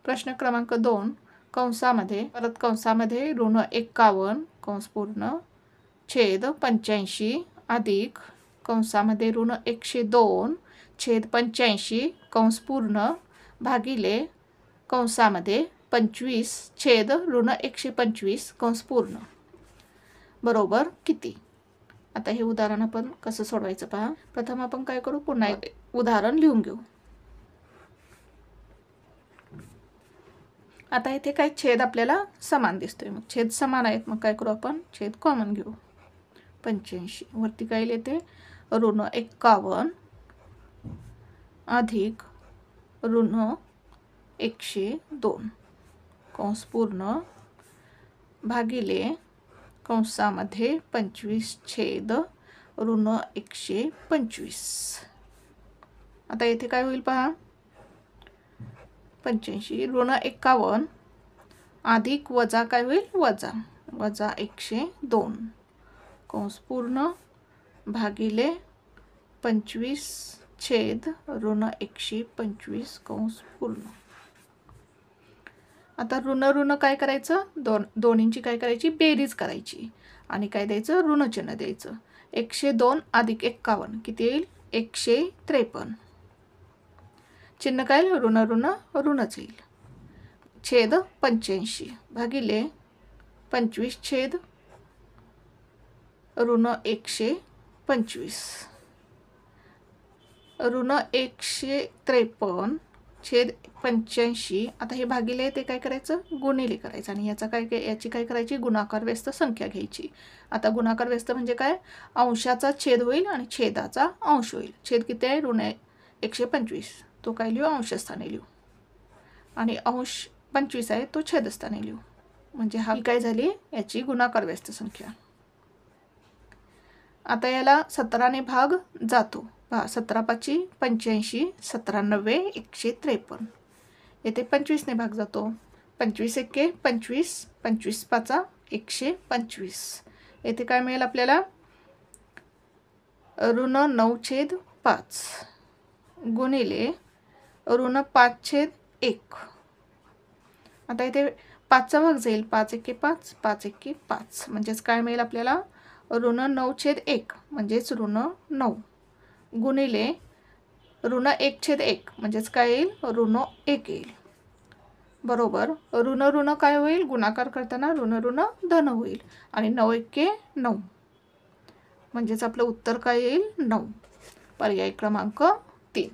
प्रश्न क्रमांक 2 कंसामध्ये परत कंसामध्ये ऋण 51 कंस पूर्ण छेद 85 अधिक कंसामध्ये ऋण 102 छेद 85 कंस पूर्ण भागिले कंसामध्ये 25 छेद ऋण 125 कंस पूर्ण बरोबर किती। आता हे उदाहरण आपण कसं सोडवायचं पहा। प्रथम आपण काय करू, पुन्हा एक उदाहरण लिहून घेऊ। आता इथे काय छेद आपल्याला समान दिसतोय, मग छेद समान आहेत, मग काय करू आपण छेद कॉमन घेऊ। 85 वरती काय येते ऋण 51 अधिक ऋण 102 कंस पूर्ण भागिले कंसामध्ये 25 छेद ऋण 125। आता इथे काय होईल पहा, 85 ऋण 51 अधिक वजा काय होईल वजा 102 कंस पूर्ण भागिले 25 छेद ऋण 125 कंस पूर्ण। आता ऋण ऋण काय करायचं, दोन्हींची काय करायची बेरीज करायची आणि काय द्यायचं ऋण चिन्ह द्यायचं। 102 अधिक 51 किती येईल 153 चिन्ह काय ऋण ऋण ऋणच येईल छेद 85 भागिले 25 छेद ऋण 125 ऋण 153 छेद 85। आता हे भागिले ते काय करायचं गुणिले करायचं आणि याची काय करायची गुणाकार व्यस्त संख्या घ्यायची। आता गुणाकार व्यस्त म्हणजे काय अंशाचा छेद होईल आणि छेदाचा अंश होईल। छेद किती आहे ऋण 125 तो काय लिहू अंशस्थानी लिहू आणि अंश 25 आहे तो छेदस्थानी लिहू, म्हणजे हा काय झाली याची गुणाकार व्यस्त संख्या। आता याला 17 ने भाग जातो, 17 पाची 85 17 नव्वे 153 येथे 25 ने भाग जातो, 25 एके 25 25 पाचा 125 येथे काय मिळेल आपल्याला ऋण 9 छेद 5 गुणिले ऋण 5 छेद 1। आता इथे 5 चा भाग जाईल 5 एके 5 5 एके 5 म्हणजेच काय मिळेल आपल्याला ऋण 9 छेद 1 म्हणजेच ऋण 9 गुणिले ऋण 1 छेद 1 म्हणजेच काय येईल ऋण 1 येईल बरोबर। ऋण ऋण काय होईल गुणाकार करताना ऋण ऋण धन होईल आणि 9 एके 9 म्हणजेच आपलं उत्तर काय येईल 9 पर्याय क्रमांक 3।